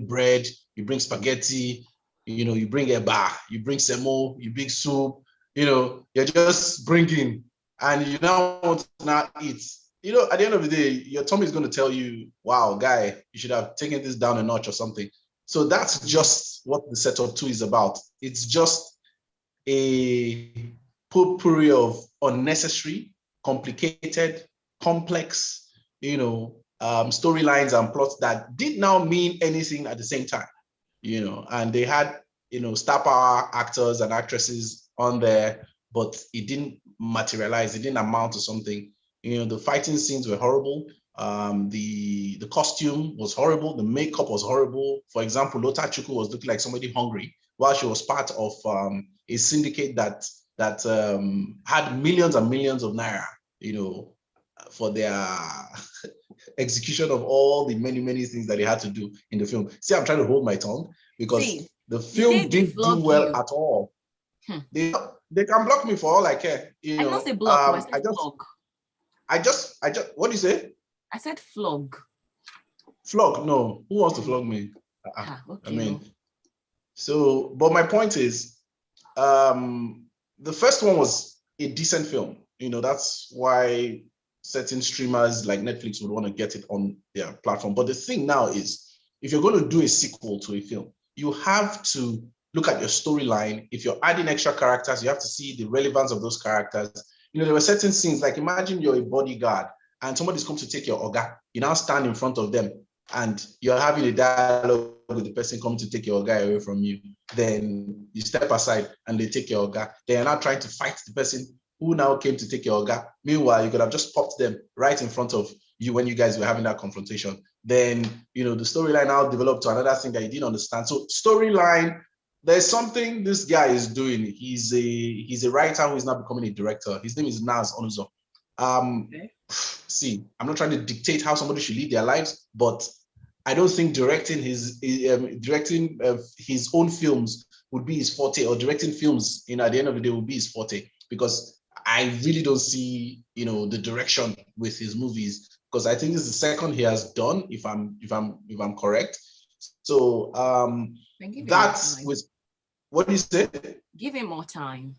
bread, you bring spaghetti, you bring eba, you bring semo, you bring soup, you're just bringing, and you now want to now eat. At the end of the day, your tummy is going to tell you, wow, guy, you should have taken this down a notch or something. So that's just what the setup 2 is about. It's just a potpourri of unnecessary, complicated, complex, storylines and plots that did not mean anything at the same time, and they had, star power actors and actresses on there, but it didn't materialize. It didn't amount to something. The fighting scenes were horrible. The costume was horrible. The makeup was horrible. For example, Lota Chukwu was looking like somebody hungry while she was part of a syndicate that had millions and millions of naira, for their execution of all the many, many things that they had to do in the film. See, I'm trying to hold my tongue because the film didn't do well at all. They can block me for all I care. I don't say block, I said flog. I just, what do you say? I said flog. Flog? No. Who wants to flog me? Okay. But my point is, the first one was a decent film. That's why certain streamers like Netflix would want to get it on their platform. But the thing now is, if you're going to do a sequel to a film, you have to look at your storyline. If you're adding extra characters, you have to see the relevance of those characters. There were certain scenes, like imagine you're a bodyguard and somebody's come to take your oga. You now stand in front of them and you're having a dialogue with the person coming to take your oga away from you. Then you step aside and they take your oga. They are now trying to fight the person who now came to take your oga. Meanwhile, you could have just popped them right in front of you when you guys were having that confrontation. Then, the storyline now developed to another thing that you didn't understand. So storyline, there's something this guy is doing. He's a writer who is now becoming a director. His name is Naz Onuzo. See, I'm not trying to dictate how somebody should live their lives, but I don't think directing his own films would be his forte, or directing films, at the end of the day, would be his forte, because I really don't see, the direction with his movies, because I think this is the second he has done, if I'm correct. So that's with what do you say? Give him more time.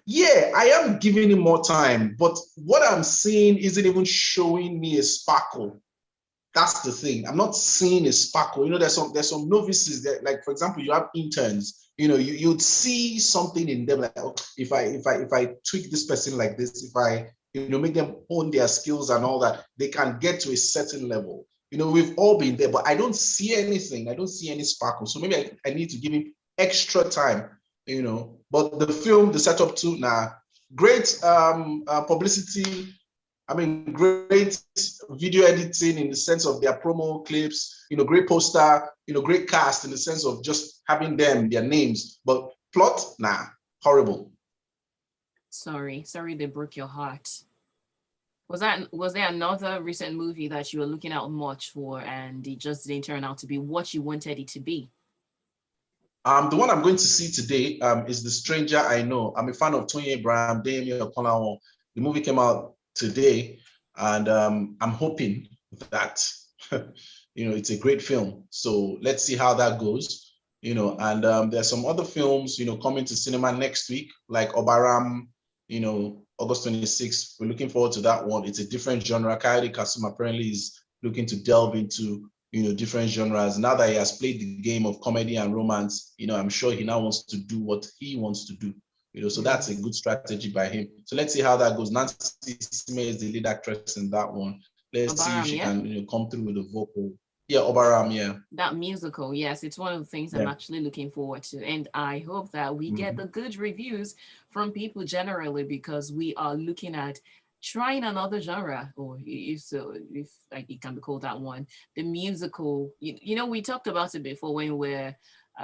Yeah, I am giving him more time, but what I'm seeing isn't even showing me a sparkle. That's the thing. I'm not seeing a sparkle. There's some novices that, like, for example, you have interns. You'd see something in them, like, oh, if I tweak this person like this, if I make them hone their skills and all that, they can get to a certain level. We've all been there, but I don't see anything. I don't see any sparkle. So maybe I need to give him extra time. But the film, the setup too, great publicity. I mean, great video editing in the sense of their promo clips, great poster, great cast in the sense of just having them, their names. But plot, horrible. Sorry, they broke your heart. Was there another recent movie that you were looking out much for and it just didn't turn out to be what you wanted it to be? The one I'm going to see today is The Stranger I Know. I'm a fan of Tony Abraham, Damien Okonlawon. The movie came out today, and I'm hoping that it's a great film. So let's see how that goes. And there's some other films coming to cinema next week, like Obaram. August 26th. We're looking forward to that one. It's a different genre. Kayode Kasum apparently is looking to delve into different genres. Now that he has played the game of comedy and romance, I'm sure he now wants to do what he wants to do. So that's a good strategy by him. So let's see how that goes. Nancy Sime is the lead actress in that one. Let's see if she can come through with the vocal. Yeah, Obaram, yeah. That musical, yes, it's one of the things I'm actually looking forward to. And I hope that we get the good reviews from people generally, because we are looking at trying another genre, or if like it can be called that one, the musical. We talked about it before when we're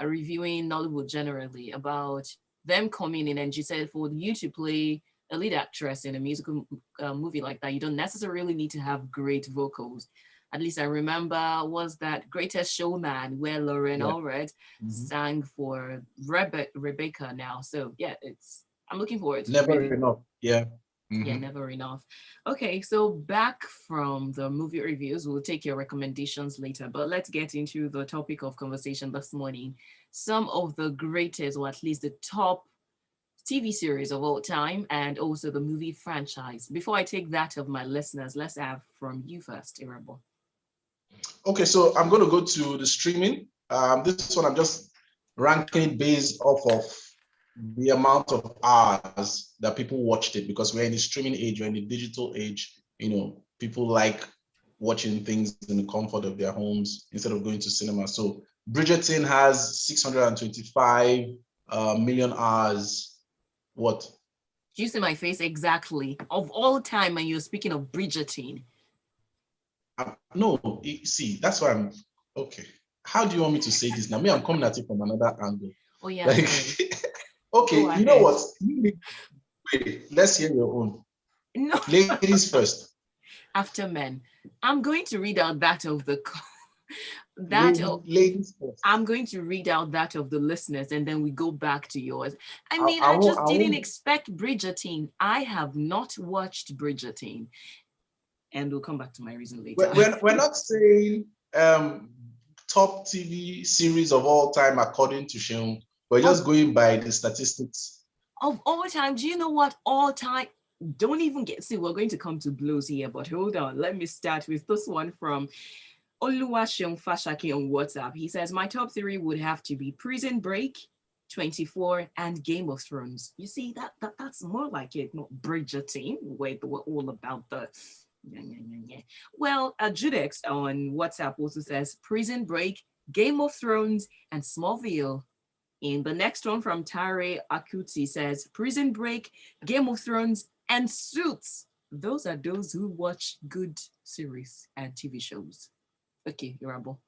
reviewing Nollywood generally, about them coming in, and you said for you to play a lead actress in a musical movie like that, you don't necessarily need to have great vocals. At least I remember was that Greatest Showman, where Lauren Allred sang for Rebecca now. So yeah, I'm looking forward to it. Never enough. Yeah. Yeah, never enough. Okay, so back from the movie reviews, we'll take your recommendations later, but let's get into the topic of conversation this morning. Some of the greatest, or at least the top TV series of all time, and also the movie franchise. Before I take that of my listeners, let's have from you first, Irabo. Okay, so I'm going to go to the streaming. This one I'm just ranking it based off of the amount of hours that people watched it, because we're in the streaming age, we're in the digital age. People like watching things in the comfort of their homes instead of going to cinema. So Bridgerton has 625 million hours. What? You see my face exactly. Of all time, and you're speaking of Bridgerton. No, see, that's why I'm okay. How do you want me to say this now? Me, I'm coming at it from another angle. Oh yeah, like, sorry. okay, you know what? Wait, let's hear your own. No. Ladies first. After men. I'm going to read out that of the ladies first. I'm going to read out that of the listeners, and then we go back to yours. I just didn't expect Bridgerton. I have not watched Bridgerton. And we'll come back to my reason later. We're not saying top TV series of all time according to Sheung. We're just going by the statistics. Of all time, do you know what all time? Don't even see, we're going to come to blows here, but hold on. Let me start with this one from Oluwaseun Fashaki on WhatsApp. He says, my top three would have to be Prison Break, 24, and Game of Thrones. You see, that's more like it, not Bridgerton, where we're all about the... Well, Judex on WhatsApp also says Prison Break, Game of Thrones, and Smallville. And the next one from Tare Akuti says Prison Break, Game of Thrones, and Suits. Those are those who watch good series and TV shows. Okay, Irabo.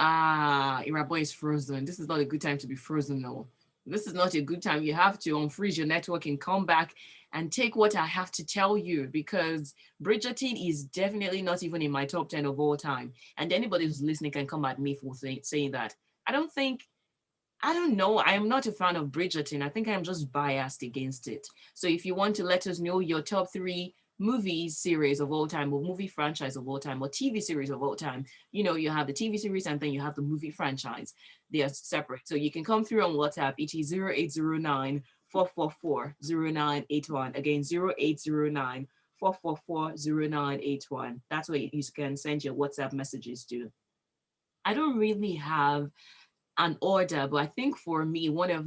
Irabo is frozen. This is not a good time to be frozen, no. This is not a good time. You have to unfreeze your network and come back and take what I have to tell you, because Bridgerton is definitely not even in my top 10 of all time. And anybody who's listening can come at me for saying that. I don't know. I am not a fan of Bridgerton. I think I'm just biased against it. So if you want to let us know your top three movie series of all time, or movie franchise of all time, or TV series of all time, you have the TV series and then you have the movie franchise. They are separate. So you can come through on WhatsApp. It is 0809 444 0981. Again, 0809 444 0981. That's where you can send your WhatsApp messages to. I don't really have an order, but I think for me, one of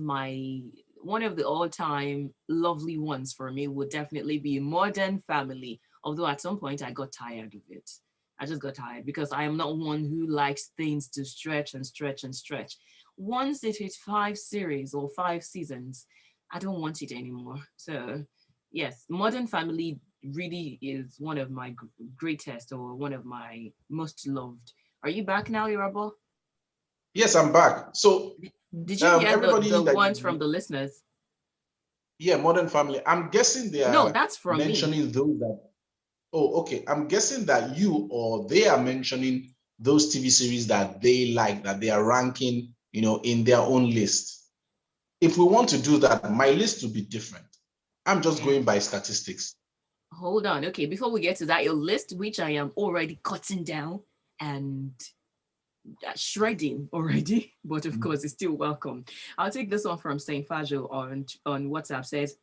the all-time lovely ones for me would definitely be Modern Family. Although at some point I got tired of it. I just got tired because I am not one who likes things to stretch and stretch and stretch. Once it hits 5 series or 5 seasons, I don't want it anymore. So yes, Modern Family really is one of my greatest, or one of my most loved. Are you back now, Yorabo? Yes, I'm back. So did you hear the ones from the listeners? Yeah, Modern Family. I'm guessing they are that's from mentioning me. those that... Oh, okay. I'm guessing that you or they are mentioning those TV series that they like, that they are ranking, in their own list. If we want to do that, my list will be different. I'm just going by statistics. Hold on. Okay, before we get to that, your list, which I am already cutting down and shredding already, but of course it's still welcome. I'll take this one from Saint Fajo on WhatsApp. Says,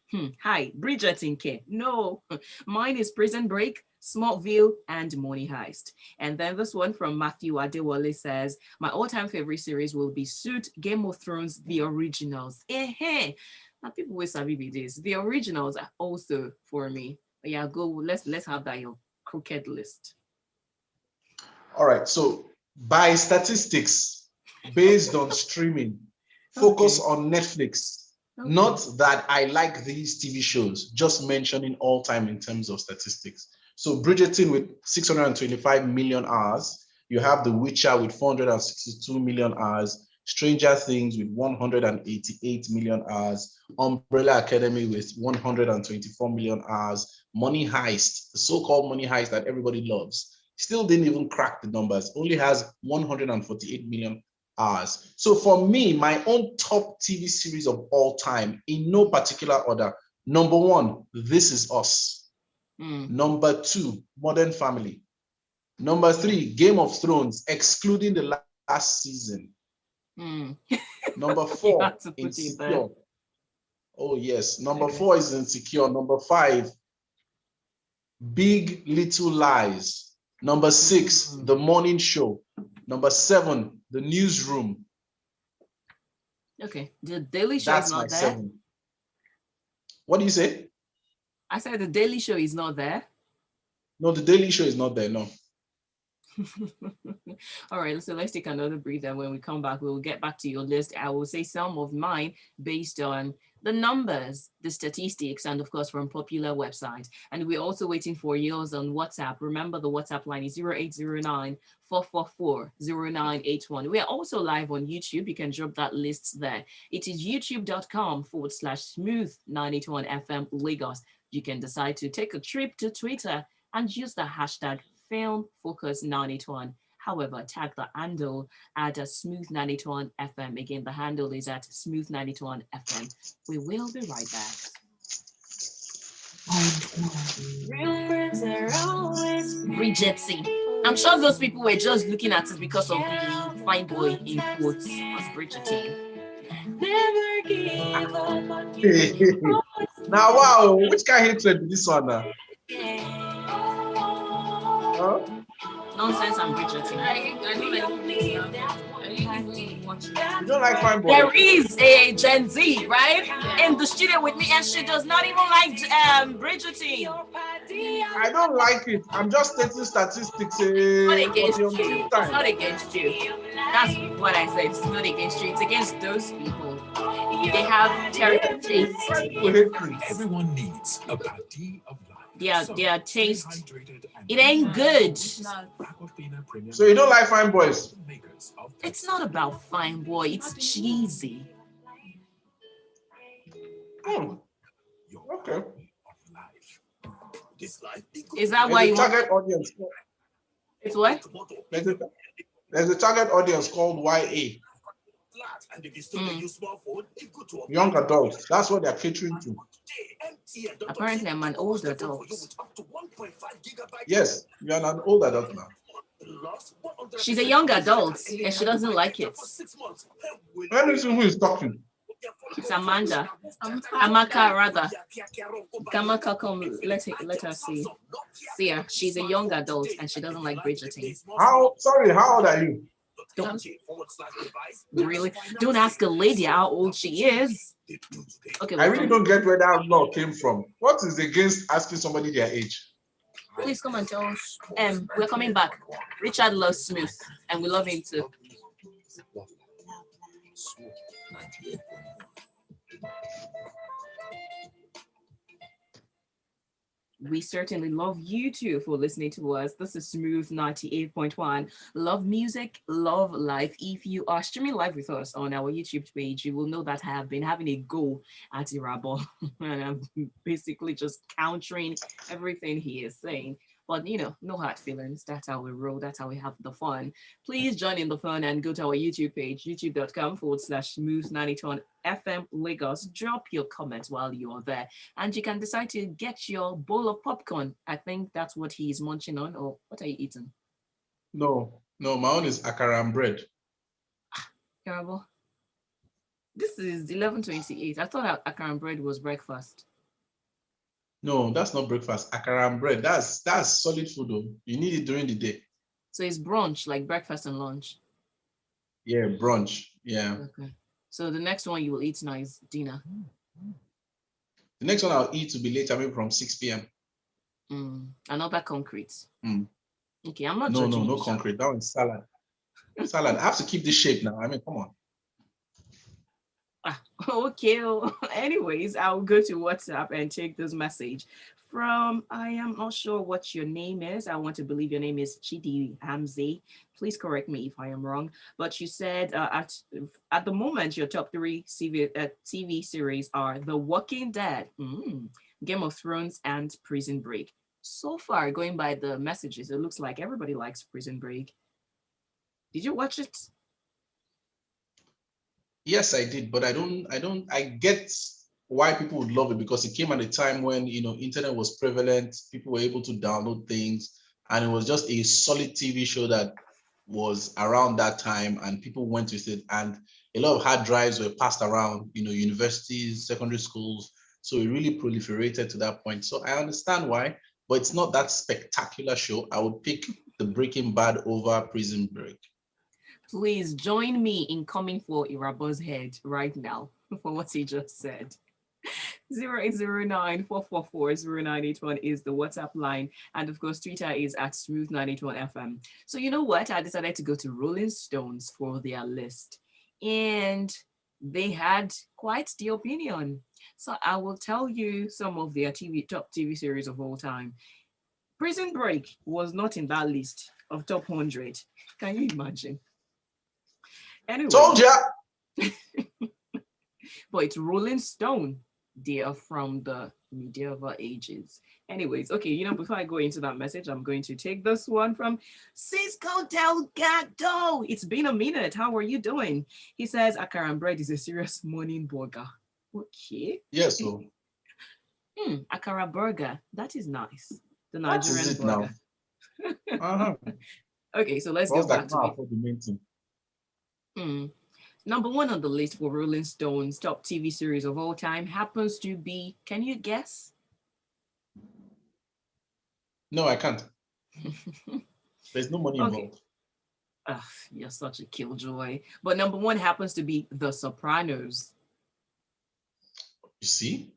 hi, Bridgerton K. No, mine is Prison Break, Smallville, and Money Heist. And then this one from Matthew Adewale says, my all-time favorite series will be Suit, Game of Thrones, the originals. Now people will savvy be this. The originals are also for me. But yeah, let's have that your crooked list. All right, so by statistics, based on streaming, focus on Netflix. Okay. Not that I like these TV shows, just mentioning all time in terms of statistics. So Bridgerton with 625 million hours. You have The Witcher with 462 million hours. Stranger Things with 188 million hours. Umbrella Academy with 124 million hours. Money Heist, the so-called Money Heist that everybody loves, still didn't even crack the numbers, only has 148 million hours. So for me, my own top TV series of all time, in no particular order, Number 1, This Is Us. Number 2, Modern Family. Number 3, Game of Thrones, excluding the last season. Number 4, Insecure. Oh yes. Number 4 is Insecure. Number 5, Big Little Lies. Number 6, The Morning Show. Number 7, The Newsroom. Okay. The Daily Show is not there. 7. What do you say? I said the Daily Show is not there. No, the Daily Show is not there. No. All right, so let's take another breather. When we come back, we'll get back to your list. I will say some of mine based on the numbers, the statistics, and of course from popular websites. And we're also waiting for yours on WhatsApp. Remember, the WhatsApp line is 0809-444-0981. We are also live on YouTube. You can drop that list there. It is youtube.com/smooth981FM Lagos. You can decide to take a trip to Twitter and use the hashtag FilmFocus981. However, tag the handle at Smooth981FM. Again, the handle is at Smooth981FM. We will be right back. Real friends are always Bridget C. I'm sure those people were just looking at it because of the fine boy in quotes as Bridgerton. Never give up. Now, wow, which kind of hatred is this one now? Huh? Nonsense and Bridgerton. You don't like fine boy? There is a Gen Z, right? In the studio with me, and she does not even like Bridgerton. I don't like it. I'm just stating statistics. It's not against you. It's not against you. That's what I said. It's not against you. It's against those people. They have terrible taste. Everyone needs a party of life. Their taste, it ain't good. So you don't like fine boys? It's not about fine boy. It's cheesy. Okay. Is that why you target audience? It's what? There's a target audience called YA. Young adults. That's what they're catering to. Apparently, I'm an old adult. Yes, you're an old adult now. She's a young adult and she doesn't like it. Let me see who is talking. It's Amanda. Amaka, rather. Kamaka, come, let her see. See her. She's a young adult and she doesn't like Bridgerton. How old are you? Don't ask a lady how old she is. Okay. I really don't get where that law came from. What is against asking somebody their age? Please come and tell us. We're coming back. Richard loves Smooth, and we love him too. We certainly love you too for listening to us. This is Smooth 98.1. Love music, love life. If you are streaming live with us on our YouTube page, you will know that I have been having a go at Irabo. And I'm basically just countering everything he is saying. But, no hard feelings. That's how we roll. That's how we have the fun. Please join in the fun and go to our YouTube page, youtube.com/smooth92FM Lagos. Drop your comments while you are there. And you can decide to get your bowl of popcorn. I think that's what he's munching on. Or what are you eating? No, my own is akara and bread. Terrible. This is 11:28. I thought akara and bread was breakfast. No, that's not breakfast. Akara and bread. That's solid food though. You need it during the day. So it's brunch, like breakfast and lunch. Yeah, brunch. Yeah. Okay. So the next one you will eat now is dinner. The next one I'll eat will be later, maybe from 6 p.m. Another concrete. Okay, I'm not. No concrete. That one's salad. Salad. I have to keep this shape now. I mean, come on. Okay. Anyways, I'll go to WhatsApp and take this message from, I am not sure what your name is. I want to believe your name is Chidi Hamzi. Please correct me if I am wrong. But you said at the moment, your top 3 TV series are The Walking Dead, Game of Thrones, and Prison Break. So far, going by the messages, it looks like everybody likes Prison Break. Did you watch it? Yes, I did, but I get why people would love it, because it came at a time when, internet was prevalent, people were able to download things, and it was just a solid TV show that was around that time, and people went with it. And a lot of hard drives were passed around, universities, secondary schools. So it really proliferated to that point. So I understand why, but it's not that spectacular show. I would pick the Breaking Bad over Prison Break. Please join me in coming for Irabo's head right now for what he just said. 0809-444-0981 is the WhatsApp line. And of course, Twitter is at Smooth981FM. So you know what? I decided to go to Rolling Stones for their list. And they had quite the opinion. So I will tell you some of their top TV series of all time. Prison Break was not in that list of top 100. Can you imagine? Anyway. Told ya! But it's Rolling Stone. They are from the medieval ages. Anyways, okay, before I go into that message, I'm going to take this one from Cisco Delgado. It's been a minute. How are you doing? He says, Akara and bread is a serious morning burger. Okay. Yes, so. Akara burger. That is nice. The What is Nigerian it burger. now? Uh-huh. Okay, so let's go back to it. Number one on the list for Rolling Stone's top TV series of all time happens to be, can you guess? No, I can't. There's no money involved. You're such a killjoy. But number one happens to be The Sopranos. You see?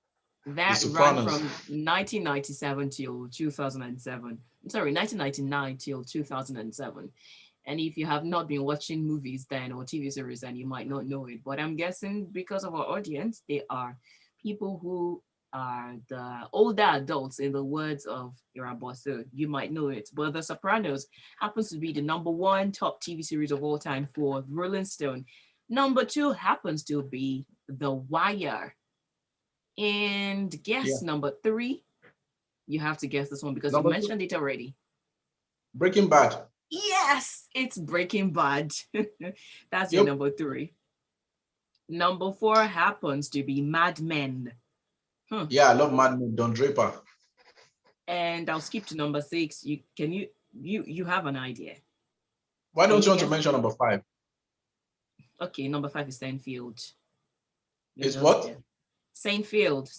That ran from 1997 till 2007. I'm sorry, 1999 till 2007. And if you have not been watching movies then or TV series, then you might not know it. But I'm guessing because of our audience, they are people who are the older adults, in the words of Irabo. So you might know it. But The Sopranos happens to be the number one top TV series of all time for Rolling Stone. Number two happens to be The Wire. And guess number three. You have to guess this one because you mentioned it already. Breaking Bad. Yes, it's Breaking Bad. That's your number three. Number four happens to be Mad Men. Yeah, I love Mad Men, Don Draper. And I'll skip to number six. You have an idea. Why don't you want to mention number five? Okay, number five is Seinfeld. Is what? Seinfeld.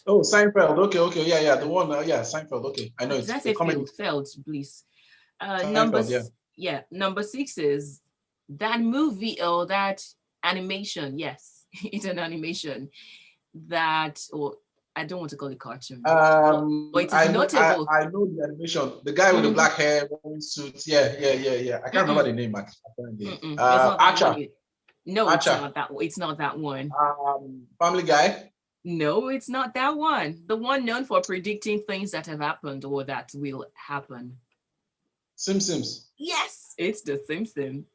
Oh, Seinfeld. Okay. Yeah. The one, Seinfeld. Okay. I know it's Did I say Feld, please? Number six is that movie or that animation. Yes, it's an animation that, or I don't want to call it cartoon. But it's notable. I know the animation. The guy with the black hair, wearing suits. Yeah. I can't remember the name. Archer. No, Archer. It's not that one. Family Guy. No, it's not that one. The one known for predicting things that have happened or that will happen. Simpsons. Yes, it's the Simpsons.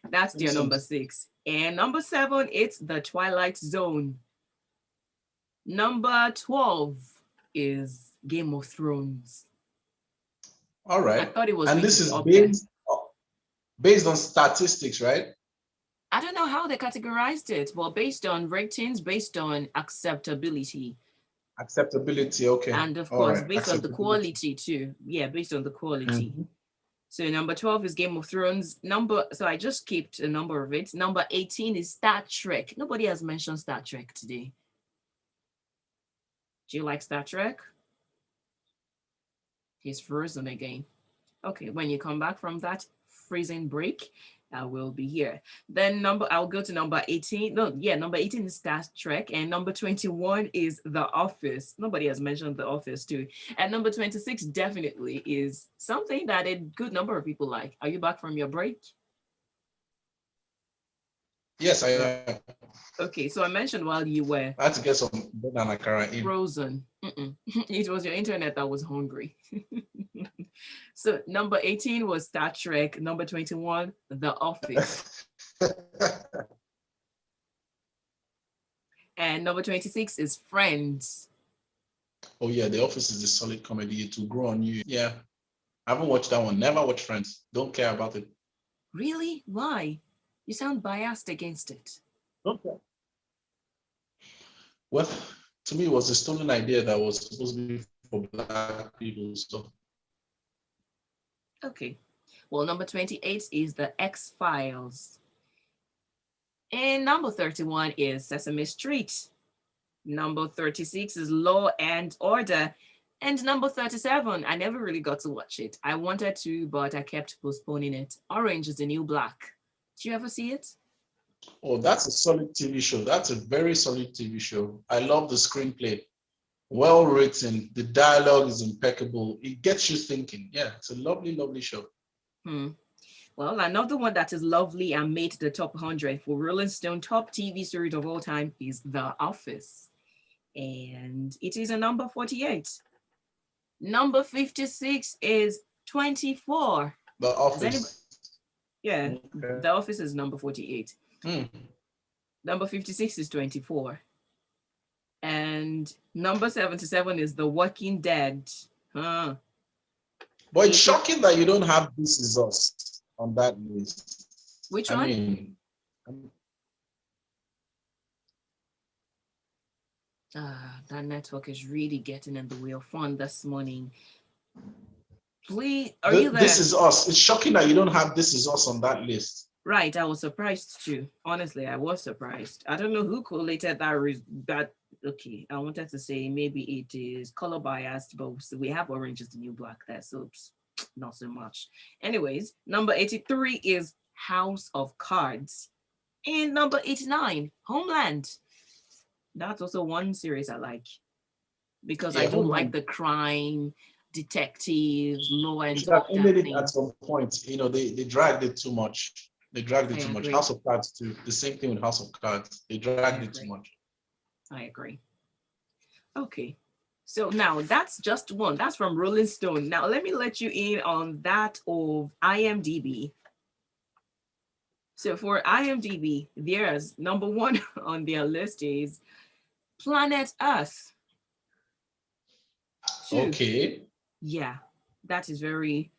That's your number six. And number seven, it's The Twilight Zone. Number 12 is Game of Thrones. All right. I thought it was. And this is based on statistics, right? I don't know how they categorized it, but based on ratings, based on acceptability. Acceptability, okay. And of course, based on the quality too. Yeah, based on the quality. Mm-hmm. So number 12 is Game of Thrones. So I just skipped a number of it. Number 18 is Star Trek. Nobody has mentioned Star Trek today. Do you like Star Trek? He's frozen again. Okay, when you come back from that freezing break, I will be here. Then I'll go to number 18. Number 18 is Star Trek, and number 21 is The Office. Nobody has mentioned The Office too. And number 26 definitely is something that a good number of people like. Are you back from your break? Yes, I am. Okay, so I mentioned while you were. I had to get some banana in. Frozen. It was your internet that was hungry. So number 18 was Star Trek. Number 21, The Office. And number 26 is Friends. Oh yeah, The Office is a solid comedy to grow on you. Yeah, I haven't watched that one. Never watched Friends. Don't care about it. Really? Why? You sound biased against it. Okay. Well, to me, it was a stolen idea that was supposed to be for Black people. So, Okay. Well, number 28 is the X-Files. And number 31 is Sesame Street. Number 36 is Law and Order. And number 37, I never really got to watch it. I wanted to, but I kept postponing it. Orange is the New Black. Did you ever see it? oh, that's a solid TV show. That's a very solid TV show. I love the screenplay. Well written. The dialogue is impeccable. It gets you thinking. Yeah, it's a lovely, lovely show. Well, another one that is lovely and made the top 100 for Rolling Stone top TV series of all time is The Office. And it is a number 48. Number 56 is 24. The Office. Yeah, Okay. The Office is number 48. Number 56 is 24. And number 77 is The Walking Dead. But it's shocking that you don't have This Is Us on that list. Which one? I mean, that network is really getting in the way of fun this morning. Please, are you there? This Is Us. It's shocking that you don't have This Is Us on that list. Right, I was surprised too. Honestly, I was surprised. I don't know who collated that. Okay, I wanted to say maybe it is color biased, but we have Orange is the New Black there, so not so much. Anyways, number 83 is House of Cards. And number 89, Homeland. That's also one series I like because I do Homeland. like the crime, detectives, law and Should have ended it thing. at some point. You know, they dragged it too much. They dragged it I too much. agree. House of Cards too. The same thing with House of Cards. They dragged it too much. I agree. Okay. So now that's just one. That's from Rolling Stone. Now let me let you in on that of IMDb. So for IMDb, there's number one on their list is Planet Earth. 2. Okay. Yeah, that is very.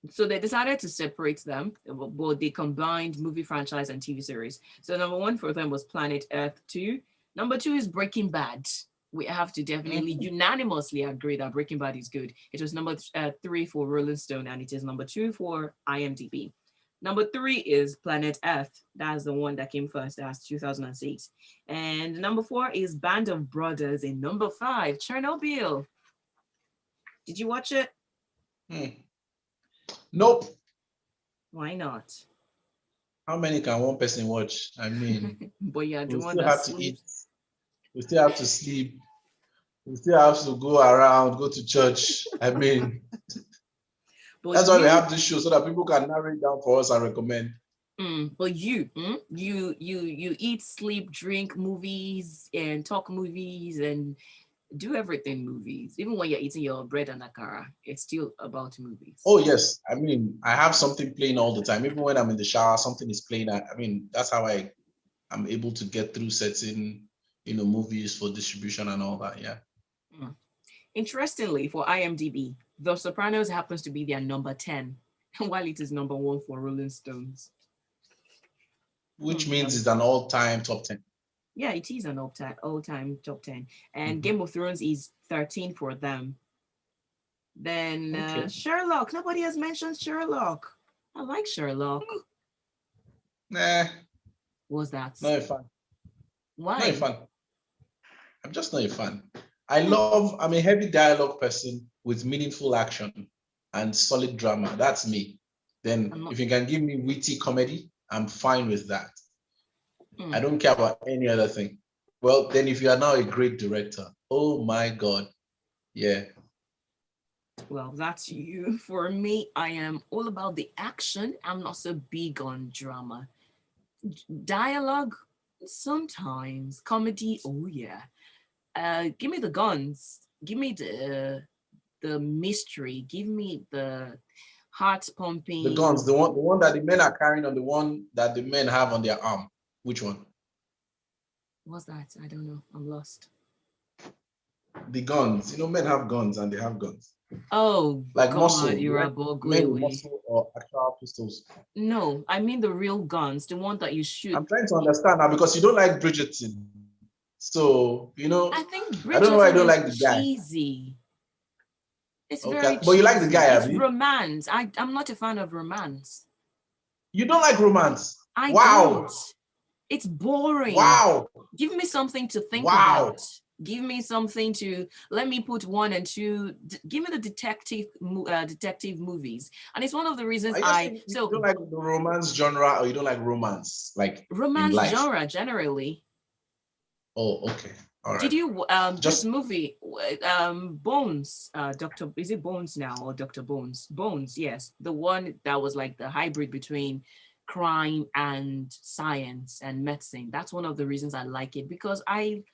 So they decided to separate them, but they combined movie franchise and TV series. So number one for them was Planet Earth 2. Number 2 is Breaking Bad. We have to definitely unanimously agree that Breaking Bad is good. It was number 3 for Rolling Stone, and it is number 2 for IMDb. Number 3 is Planet Earth. That's the one that came first. That's 2006. And number 4 is Band of Brothers. And number 5, Chernobyl. Did you watch it? Nope. Why not? How many can one person watch? I mean, But yeah, the we one still that have to eat. We still have to sleep. We still have to go around, go to church. I mean, that's why we have this show so that people can narrow it down for us and recommend. But you eat, sleep, drink movies, and talk movies, and do everything movies. Even when you're eating your bread and akara, it's still about movies. Oh yes, I mean, I have something playing all the time. Even when I'm in the shower, something is playing. I mean, that's how I'm able to get through certain, movies for distribution and all that. Yeah. Interestingly, for IMDb, The Sopranos happens to be their number 10, while it is number 1 for Rolling Stones. Which means it's an all-time top 10. Yeah, it is an all-time top 10. And Game of Thrones is 13 for them. Then Sherlock. Nobody has mentioned Sherlock. I like Sherlock. Nah. What's that? Not a fan. Why? Not a fan. I'm just not a fan. I'm a heavy dialogue person with meaningful action and solid drama. That's me. Then if you can give me witty comedy, I'm fine with that. I don't care about any other thing. Well, then if you are now a great director, oh my God. Yeah. Well, that's you. For me, I am all about the action. I'm not so big on drama. Dialogue, sometimes. Comedy, oh yeah. Give me the guns. Give me the mystery. Give me the heart pumping. The guns, the one that the men are carrying, or the one that the men have on their arm. Which one? What's that? I don't know. I'm lost. The guns. Men have guns and they have guns. Oh, like muscle. You're a muscle or actual pistols. No, I mean the real guns, the one that you shoot. I'm trying to understand now because you don't like Bridgerton. So, I think I don't know why I Bridgerton don't is like the guy. cheesy. It's Okay, very but you like the cheesy. guy, It's Abby? romance. I'm not a fan of romance. You don't like romance? I Wow. don't. It's boring. Wow. Give me something to think Wow. about. Give me something to let me put 1 and 2. Give me the detective movies, and it's one of the reasons You don't like the romance genre, or you don't like romance, like in romance life? genre generally. Oh, okay. All right. Did you this movie Bones, Dr. Is it Bones now or Dr. Bones? Bones, yes. The one that was like the hybrid between crime and science and medicine. That's one of the reasons I like it, because I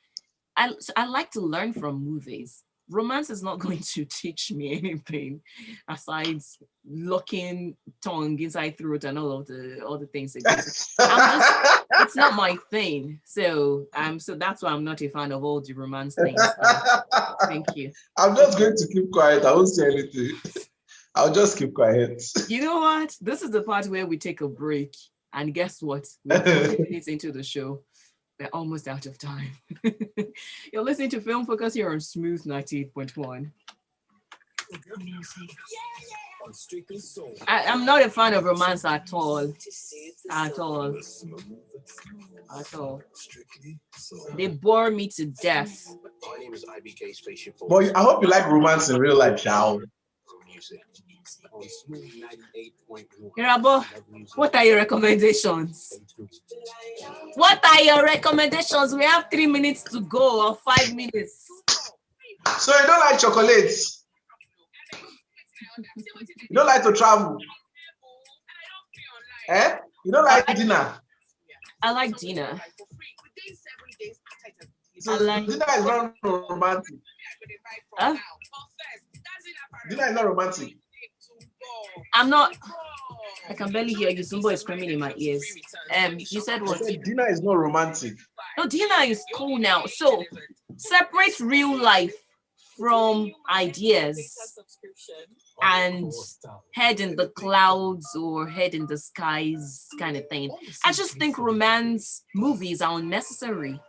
like to learn from movies. Romance is not going to teach me anything aside locking tongue inside throat and all the things. It's not my thing. So that's why I'm not a fan of all the romance things. Thank you. I'm just going to keep quiet. I won't say anything. I'll just keep quiet. You know what? This is the part where we take a break. And guess what? We're 40 minutes into the show. We're almost out of time. You're listening to Film Focus here on Smooth 98.1. I'm not a fan of romance at all. At all. At all. They bore me to death. But I hope you like romance in real life, Shao. Irabo, what are your recommendations? What are your recommendations? We have 3 minutes to go, or 5 minutes. So you don't like chocolates? You don't like to travel? You don't like dinner? I like dinner. So dinner is not romantic. Huh? Dinner is not romantic. I'm not. I can barely hear you. Somebody is screaming in my ears. You said what? I said dinner is not romantic. No, dinner is cool now. So separate real life from ideas and head in the clouds or head in the skies kind of thing. I just think romance movies are unnecessary.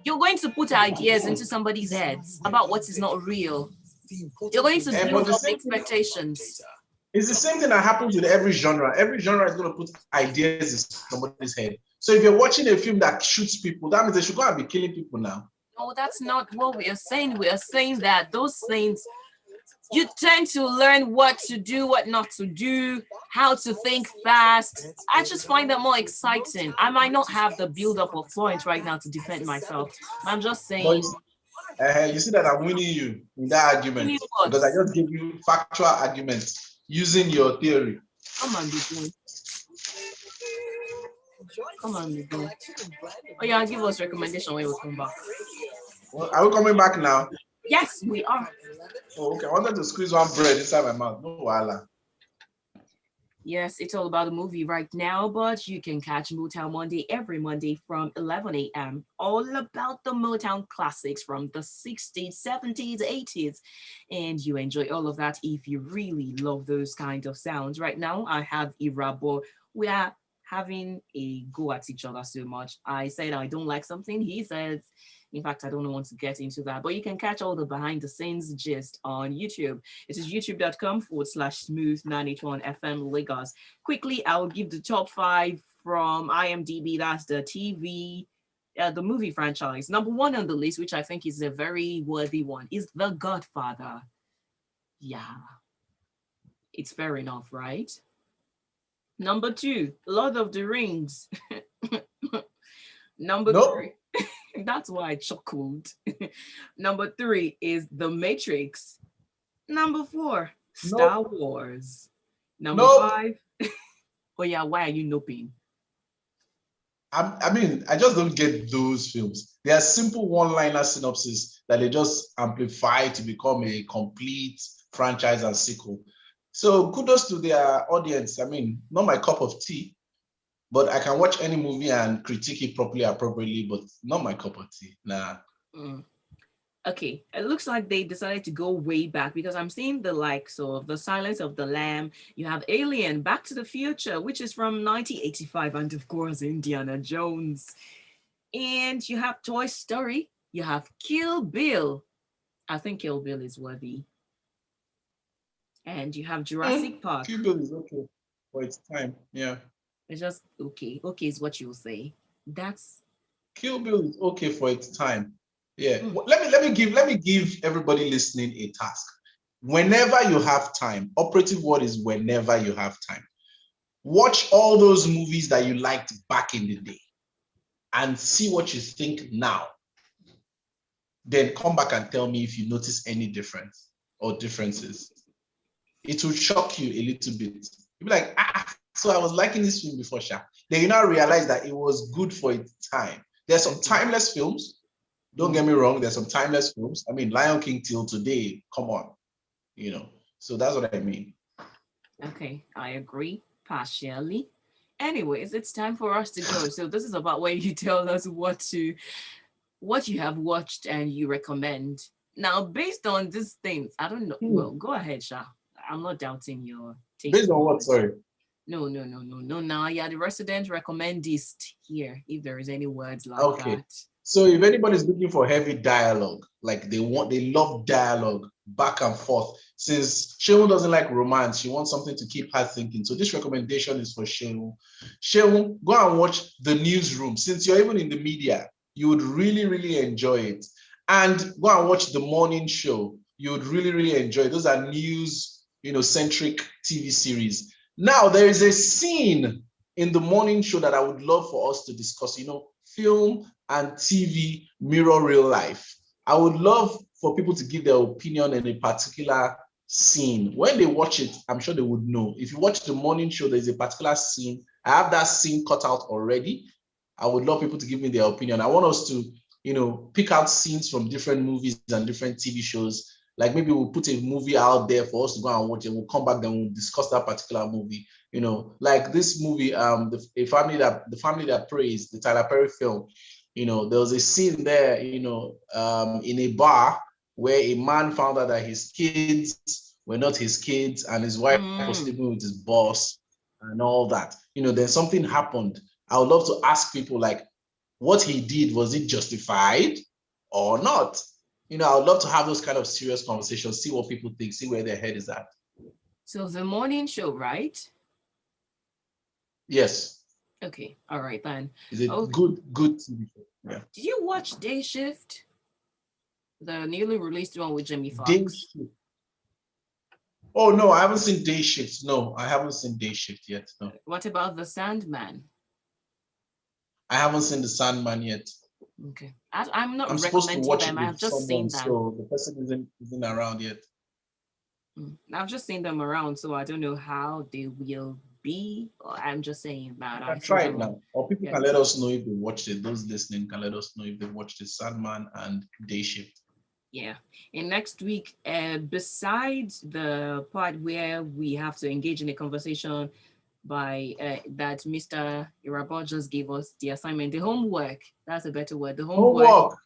You're going to put ideas into somebody's heads about what is not real. You're going to build up expectations. It's the same thing that happens with every genre. Every genre is going to put ideas in somebody's head. So if you're watching a film that shoots people, that means they should go and be killing people now. No, that's not what we are saying. We are saying that those things, you tend to learn what to do, what not to do, how to think fast. I just find that more exciting. I might not have the build-up of points right now to defend myself. I'm just saying. You see that I'm winning you in that argument because I just gave you factual arguments using your theory. Come on, be good. Come on, be good. Oh yeah, give us recommendation when we come back. Well, are we coming back now? Yes, we are. Oh, okay. I wanted to squeeze one bread inside my mouth. No wala. Yes, it's all about a movie right now, but you can catch Motown Monday every Monday from 11 a.m. All about the Motown classics from the 60s, 70s, 80s. And you enjoy all of that if you really love those kind of sounds. Right now, I have Irabo. We are having a go at each other so much. I said I don't like something. He says, in fact, I don't want to get into that, but you can catch all the behind the scenes gist on YouTube. It is youtube.com/smooth981FM Lagos. Quickly, I'll give the top 5 from Imdb. That's the TV, the movie franchise. Number 1 on the list, which I think is a very worthy one, is The Godfather. Yeah, it's fair enough, right? Number 2, Lord of the Rings. Number 3. That's why I chuckled. Number 3 is The Matrix. Number 4, Star Wars. Number 5. Oh yeah, why are you noping? I mean, I just don't get those films. They are simple one-liner synopses that they just amplify to become a complete franchise and sequel. So kudos to their audience. I mean, not my cup of tea. But I can watch any movie and critique it properly, appropriately, but not my cup of tea. Nah. Okay, it looks like they decided to go way back because I'm seeing the likes of The Silence of the Lamb. You have Alien, Back to the Future, which is from 1985, and of course, Indiana Jones. And you have Toy Story. You have Kill Bill. I think Kill Bill is worthy. And you have Jurassic Park. Kill Bill is okay for its time. Yeah. It's just okay. Okay is what you'll say. That's Kill Bill is okay for its time. Yeah. Let me give everybody listening a task. Whenever you have time, operative word is whenever you have time. Watch all those movies that you liked back in the day and see what you think now. Then come back and tell me if you notice any difference or differences. It will shock you a little bit. You'll be like, so I was liking this film before, Sha. Then you now realize that it was good for its time. There's some timeless films. Don't get me wrong, there's some timeless films. I mean, Lion King till today, come on. So that's what I mean. okay. I agree partially. Anyways, it's time for us to go. So this is about where you tell us what you have watched and you recommend. Now, based on these things, I don't know. Well, go ahead, Sha. I'm not doubting your taste. Based on what? Sorry. No. Now you're the resident recommendist here, if there is any words like that. So if anybody's looking for heavy dialogue, like they love dialogue back and forth. Since Shehu doesn't like romance, she wants something to keep her thinking. So this recommendation is for Shehu. Shehu, go and watch The Newsroom. Since you're even in the media, you would really, really enjoy it. And go and watch The Morning Show. You would really, really enjoy it. Those are news, centric TV series. Now, there is a scene in The Morning Show that I would love for us to discuss. Film and TV mirror real life. I would love for people to give their opinion in a particular scene. When they watch it, I'm sure they would know. If you watch The Morning Show, there's a particular scene. I have that scene cut out already. I would love people to give me their opinion. I want us to, pick out scenes from different movies and different TV shows. Like maybe we'll put a movie out there for us to go and watch it. We'll come back, then we'll discuss that particular movie. Like this movie, the family that prays, the Tyler Perry film. There was a scene there, in a bar where a man found out that his kids were not his kids and his wife was sleeping with his boss and all that. Then something happened. I would love to ask people like, what he did, was it justified or not? I would love to have those kind of serious conversations, see what people think, see where their head is at. So The Morning Show, right? Yes. Okay. All right then. Is it good TV show? Yeah. Did you watch Day Shift? The newly released one with Jamie Foxx. Day Shift. Oh no, I haven't seen Day Shift. No, I haven't seen Day Shift yet. No. What about The Sandman? I haven't seen The Sandman yet. Okay. I'm not supposed to watch them. it I've just seen them. So the person isn't around yet. I've just seen them around, so I don't know how they will be. I'm just saying that. I try it now. Or people can let us know if they watched it. Those listening can let us know if they watched The Sandman and Day Shift. Yeah. And next week, besides the part where we have to engage in a conversation by that Mr. Irabo just gave us the assignment, the homework. That's a better word. The homework.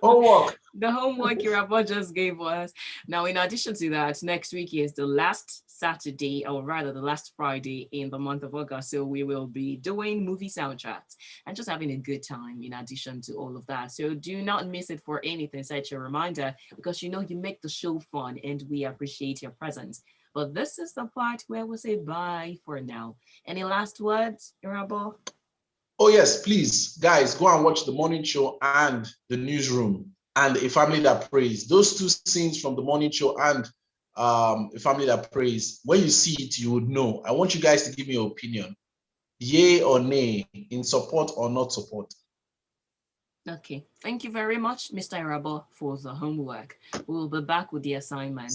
Homework. The homework Irabo just gave us. Now, in addition to that, next week is the last Saturday, or rather the last Friday in the month of August. So we will be doing movie soundtracks and just having a good time in addition to all of that. So do not miss it for anything, such a reminder, because you make the show fun and we appreciate your presence. But this is the part where we'll say bye for now. Any last words, Irabo? Oh yes, please, guys, go and watch The Morning Show and The Newsroom and A Family That Prays. Those two scenes from The Morning Show and A Family That Prays, when you see it, you would know. I want you guys to give me your opinion. Yay or nay, in support or not support. Okay, thank you very much, Mr. Irabo, for the homework. We'll be back with the assignment.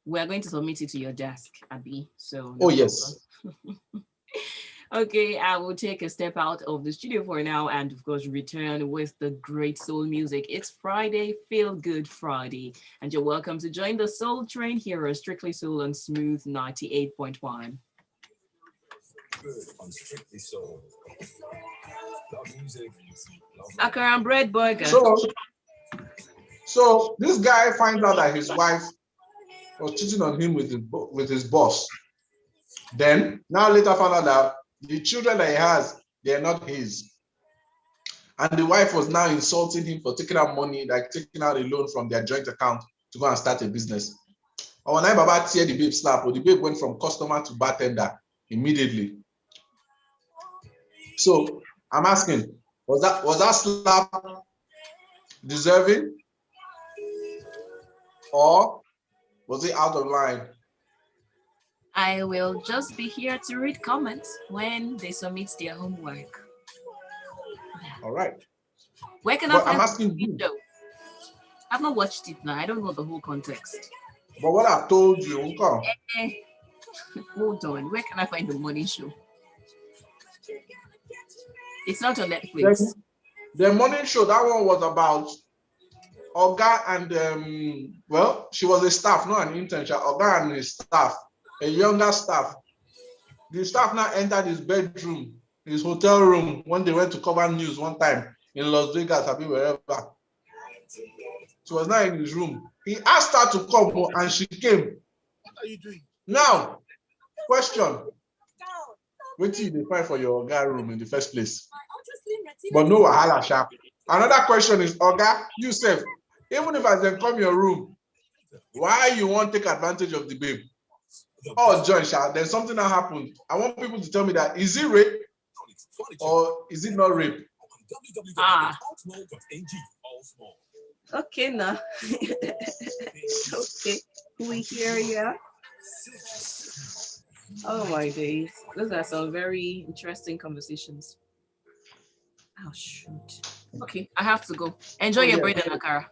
We're going to submit it to your desk, Abby. So. No yes. Okay, I will take a step out of the studio for now and of course return with the great soul music. It's Friday, Feel Good Friday, and you're welcome to join the Soul Train here at Strictly Soul on Smooth 98.1. Good on Strictly Soul. Love music. Akara and bread burger. So this guy finds out that his wife was cheating on him with his boss. Then, now later found out that the children that he has, they're not his. And the wife was now insulting him for taking out money, like taking out a loan from their joint account to go and start a business. And when I Baba tear the babe slap, or the babe went from customer to bartender immediately. So I'm asking, was that slap deserving, or was it out of line? I will just be here to read comments when they submit their homework. All right. Where can But I find I'm asking the you. video? I've not watched it now. I don't know the whole context. But what I told you, Uncle. Hold on. Where can I find the morning show? It's not on Netflix. The morning show, that one was about Oga and well, she was a staff, not an intern. Oga and his staff, a younger staff. The staff now entered his bedroom, his hotel room, when they went to cover news one time in Las Vegas, or wherever. She was not in his room. He asked her to come, and she came. What are you doing? Now, question. Wait till you find for your Oga room in the first place. But no wahala, sharp. Another question is, Oga, you self, even if I then come your room, why you want to take advantage of the babe? Oh, John, there's something that happened. I want people to tell me that, is it rape or is it not rape? Okay, now. Okay, we hear ya. Oh my days. Those are some very interesting conversations. Oh shoot. Okay, I have to go. Enjoy your bread and akara.